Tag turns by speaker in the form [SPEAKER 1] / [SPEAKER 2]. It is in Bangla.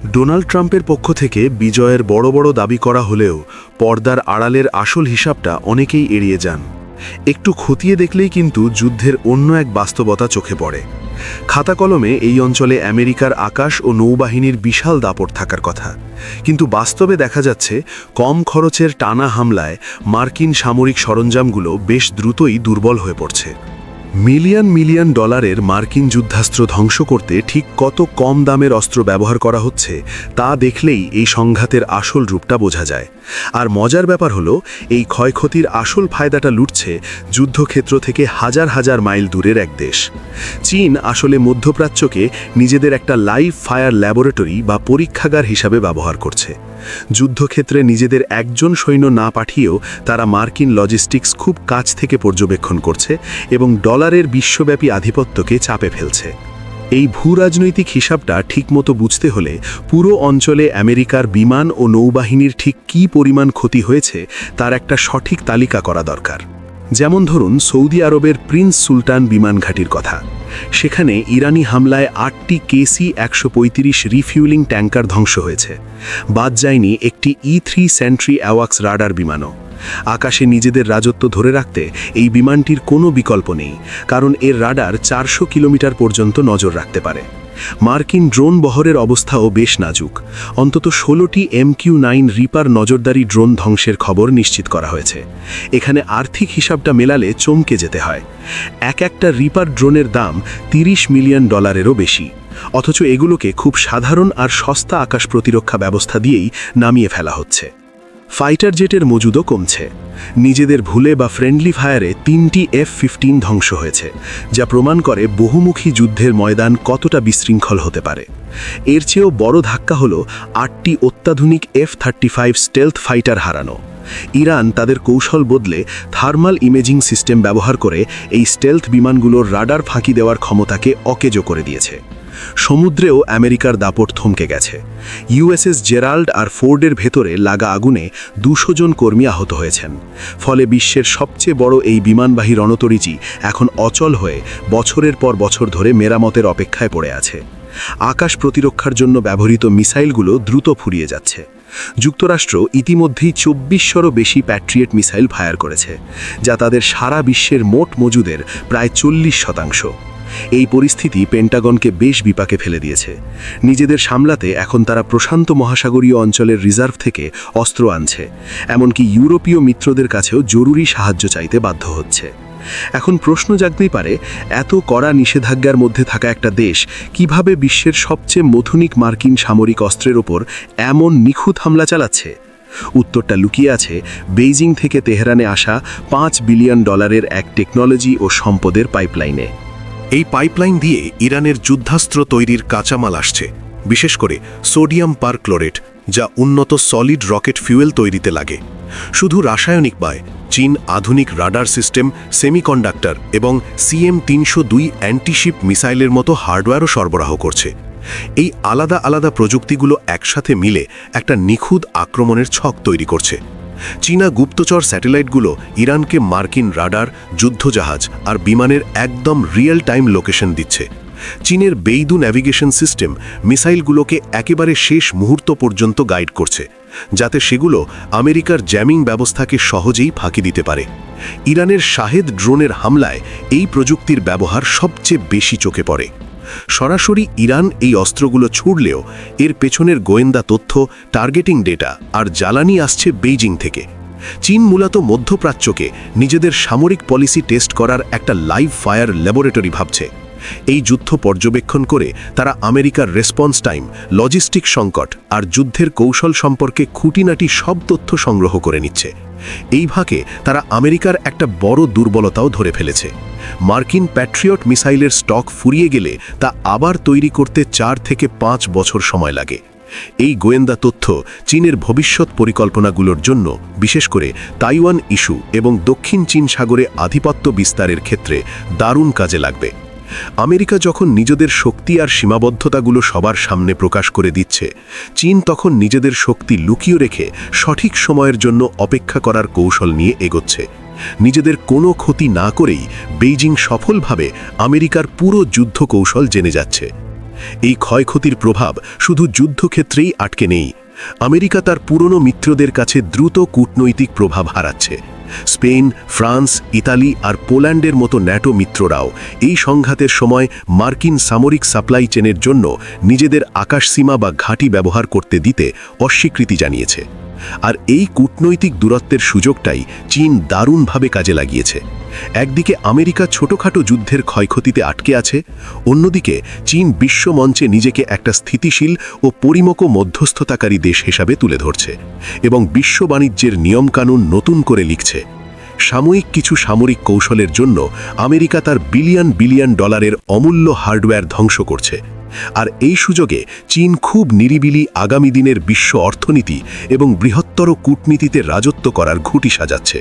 [SPEAKER 1] ডোনাল্ড ট্রাম্পের পক্ষ থেকে বিজয়ের বড় বড় দাবি করা হলেও পর্দার আড়ালের আসল হিসাবটা অনেকেই এড়িয়ে যান। একটু খতিয়ে দেখলেই কিন্তু যুদ্ধের অন্য এক বাস্তবতা চোখে পড়ে। খাতা কলমে এই অঞ্চলে আমেরিকার আকাশ ও নৌবাহিনীর বিশাল দাপট থাকার কথা, কিন্তু বাস্তবে দেখা যাচ্ছে কম খরচের টানা হামলায় মার্কিন সামরিক সরঞ্জামগুলো বেশ দ্রুতই দুর্বল হয়ে পড়ছে। মিলিয়ন মিলিয়ন ডলারের মার্কিন যুদ্ধাস্ত্র ধ্বংস করতে ঠিক কত কম দামের অস্ত্র ব্যবহার করা হচ্ছে তা দেখলেই এই সংঘাতের আসল রূপটা বোঝা যায়। আর মজার ব্যাপার হলো, এই ক্ষয়ক্ষতির আসল ফায়দাটা লুটছে যুদ্ধক্ষেত্র থেকে হাজার হাজার মাইল দূরের এক দেশ। চীন আসলে মধ্যপ্রাচ্যকে নিজেদের একটা লাইভ ফায়ার ল্যাবরেটরি বা পরীক্ষাগার হিসাবে ব্যবহার করছে। যুদ্ধক্ষেত্রে নিজেদের একজন সৈন্য না পাঠিয়েও তারা মার্কিন লজিস্টিক্স খুব কাছ থেকে পর্যবেক্ষণ করছে এবং ডলারের বিশ্বব্যাপী আধিপত্যকে চাপে ফেলছে। এই ভূরাজনৈতিক হিসাবটা ঠিকমতো বুঝতে হলে পুরো অঞ্চলে আমেরিকার বিমান ও নৌবাহিনীর ঠিক কী পরিমাণ ক্ষতি হয়েছে তার একটা সঠিক তালিকা করা দরকার। যেমন ধরুন সৌদি আরবের প্রিন্স সুলতান বিমান ঘাঁটির কথা। সেখানে ইরানি হামলায় 8টি KC-135 রিফিউলিং ট্যাঙ্কার ধ্বংস হয়েছে। বাদ যায়নি একটি E-3 সেন্ট্রি অ্যাওয়াক্স রাডার বিমানও। আকাশে নিজেদের রাজত্ব ধরে রাখতে এই বিমানটির কোনো বিকল্প নেই, কারণ এর রাডার 400 কিলোমিটার পর্যন্ত নজর রাখতে পারে। মার্কিন ড্রোন বহরের অবস্থাও বেশ নাজুক। অন্তত 16টি MQ-9 রিপার নজরদারি ড্রোন ধ্বংসের খবর নিশ্চিত করা হয়েছে। এখানে আর্থিক হিসাবটা মেলালে চমকে যেতে হয়। একটা রিপার ড্রোনের দাম $30 মিলিয়ন বেশি, অথচ এগুলোকে খুব সাধারণ আর সস্তা আকাশ প্রতিরক্ষা ব্যবস্থা দিয়েই নামিয়ে ফেলা হচ্ছে। ফাইটার জেটের মজুদও কমছে। নিজেদের ভুলে বা ফ্রেন্ডলি ফায়ারে 3টি F-15 ধ্বংস হয়েছে, যা প্রমাণ করে বহুমুখী যুদ্ধের ময়দান কতটা বিশৃঙ্খল হতে পারে। এর চেয়েও বড় ধাক্কা হলো 8টি অত্যাধুনিক F-35 স্টেলথ ফাইটার হারানো। ইরান তাদের কৌশল বদলে থার্মাল ইমেজিং সিস্টেম ব্যবহার করে এই স্টেলথ বিমানগুলোর রাডার ফাঁকি দেওয়ার ক্ষমতাকে অকেজো করে দিয়েছে। সমুদ্রেও আমেরিকার দাপট থমকে গেছে। USS জেরাল্ড আর ফোর্ডের ভেতরে লাগা আগুনে 200 জন কর্মী আহত হয়েছেন। ফলে বিশ্বের সবচেয়ে বড় এই বিমানবাহী রণতরীটি এখন অচল হয়ে বছরের পর বছর ধরে মেরামতের অপেক্ষায় পড়ে আছে। আকাশ প্রতিরক্ষার জন্য ব্যবহৃত মিসাইলগুলো দ্রুত ফুরিয়ে যাচ্ছে। যুক্তরাষ্ট্র ইতিমধ্যেই 2400রও বেশি প্যাট্রিয়েট মিসাইল ফায়ার করেছে, যা তাদের সারা বিশ্বের মোট মজুদের প্রায় 40%। এই পরিস্থিতি পেন্টাগনকে বেশ বিপাকে ফেলে দিয়েছে। নিজেদের সামলাতে এখন তারা প্রশান্ত মহাসাগরীয় অঞ্চলের রিজার্ভ থেকে অস্ত্র আনছে, এমনকি ইউরোপীয় মিত্রদের কাছেও জরুরি সাহায্য চাইতে বাধ্য হচ্ছে। এখন প্রশ্ন জাগতেই পারে, এত কড়া নিষেধাজ্ঞার মধ্যে থাকা একটা দেশ কিভাবে বিশ্বের সবচেয়ে মধুনিক মার্কিন সামরিক অস্ত্রের ওপর এমন নিখুঁত হামলা চালাচ্ছে? উত্তরটা লুকিয়ে আছে বেইজিং থেকে তেহরানে আসা $5 বিলিয়ন এক টেকনোলজি ও সম্পদের পাইপলাইনে।
[SPEAKER 2] এই পাইপলাইন দিয়ে ইরানের যুদ্ধাস্ত্র তৈরির কাঁচামাল আসছে, বিশেষ করে সোডিয়াম পারক্লোরেট, যা উন্নত সলিড রকেট ফুয়েল তৈরিতে লাগে। শুধু রাসায়নিক নয়, চীন আধুনিক রাডার সিস্টেম, সেমিকন্ডাক্টর এবং CM-302 অ্যান্টিশিপ মিসাইলের মতো হার্ডওয়্যারও সরবরাহ করছে। এই আলাদা আলাদা প্রযুক্তিগুলো একসাথে মিলে একটা নিখুঁত আক্রমণের ছক তৈরি করছে। চীনা গুপ্তচর স্যাটেলাইটগুলো ইরানকে মার্কিন রাডার, যুদ্ধজাহাজ আর বিমানের একদম রিয়েল টাইম লোকেশন দিচ্ছে। চীনের বেইদু ন্যাভিগেশন সিস্টেম মিসাইলগুলোকে একেবারে শেষ মুহূর্ত পর্যন্ত গাইড করছে, যাতে সেগুলো আমেরিকার জ্যামিং ব্যবস্থাকে সহজেই ফাঁকি দিতে পারে। ইরানের শাহেদ ড্রোনের হামলায় এই প্রযুক্তির ব্যবহার সবচেয়ে বেশি চোখে পড়ে। সরাসরি ইরান এই অস্ত্রগুলো ছুড়লেও এর পেছনের গোয়েন্দা তথ্য, টার্গেটিং ডেটা আর জ্বালানি আসছে বেইজিং থেকে। চীন মূলত মধ্যপ্রাচ্যকে নিজেদের সামরিক পলিসি টেস্ট করার একটা লাইভ ফায়ার ল্যাবরেটরি ভাবছে। এই যুদ্ধ পর্যবেক্ষণ করে তারা আমেরিকার রেসপন্স টাইম, লজিস্টিক সংকট আর যুদ্ধের কৌশল সম্পর্কে খুঁটিনাটি সব তথ্য সংগ্রহ করে নিচ্ছে। এই ভাগে তারা আমেরিকার একটা বড় দুর্বলতাও ধরে ফেলেছে। মার্কিন প্যাট্রিয়ট মিসাইলের স্টক ফুরিয়ে গেলে তা আবার তৈরি করতে 4 থেকে 5 বছর সময় লাগে। এই গোয়েন্দা তথ্য চীনের ভবিষ্যৎ পরিকল্পনাগুলোর জন্য, বিশেষ করে তাইওয়ান ইস্যু এবং দক্ষিণ চীন সাগরে আধিপত্য বিস্তারের ক্ষেত্রে দারুণ কাজে লাগবে। আমেরিকা যখন নিজেদের শক্তি আর সীমাবদ্ধতাগুলো সবার সামনে প্রকাশ করে দিচ্ছে, চীন তখন নিজেদের শক্তি লুকিয়ে রেখে সঠিক সময়ের জন্য অপেক্ষা করার কৌশল নিয়ে এগোচ্ছে। নিজেদের কোনো ক্ষতি না করেই বেইজিং সফলভাবে আমেরিকার পুরো যুদ্ধ কৌশল জেনে যাচ্ছে। এই ক্ষয়ক্ষতির প্রভাব শুধু যুদ্ধক্ষেত্রেই আটকে নেই। আমেরিকা তার পুরনো মিত্রদের কাছে দ্রুত কূটনৈতিক প্রভাব হারাচ্ছে। স্পেন, ফ্রান্স, ইতালি আর পোল্যান্ডের মতো ন্যাটো মিত্ররাও এই সংঘাতের সময় মার্কিন সামরিক সাপ্লাই চেনের জন্য নিজেদের আকাশসীমা বা ঘাঁটি ব্যবহার করতে দিতে অস্বীকৃতি জানিয়েছে। আর এই কূটনৈতিক দূরত্বের সুযোগটাই চীন দারুণভাবে কাজে লাগিয়েছে। একদিকে আমেরিকা ছোটখাটো যুদ্ধের ক্ষয়ক্ষতিতে আটকে আছে, অন্যদিকে চীন বিশ্বমঞ্চে নিজেকে একটা স্থিতিশীল ও পরিমক মধ্যস্থতাকারী দেশ হিসাবে তুলে ধরছে এবং বিশ্ব বাণিজ্যের নিয়মকানুন নতুন করে লিখছে। সাময়িক কিছু সামরিক কৌশলের জন্য আমেরিকা তার বিলিয়ন বিলিয়ন ডলারের অমূল্য হার্ডওয়্যার ধ্বংস করছে। আর এই সুযোগে চীন খুব নিরিবিলি আগামী দিনের বিশ্ব অর্থনীতি এবং বৃহত্তর কূটনীতিতে রাজত্ব করার ঘুঁটি সাজাচ্ছে।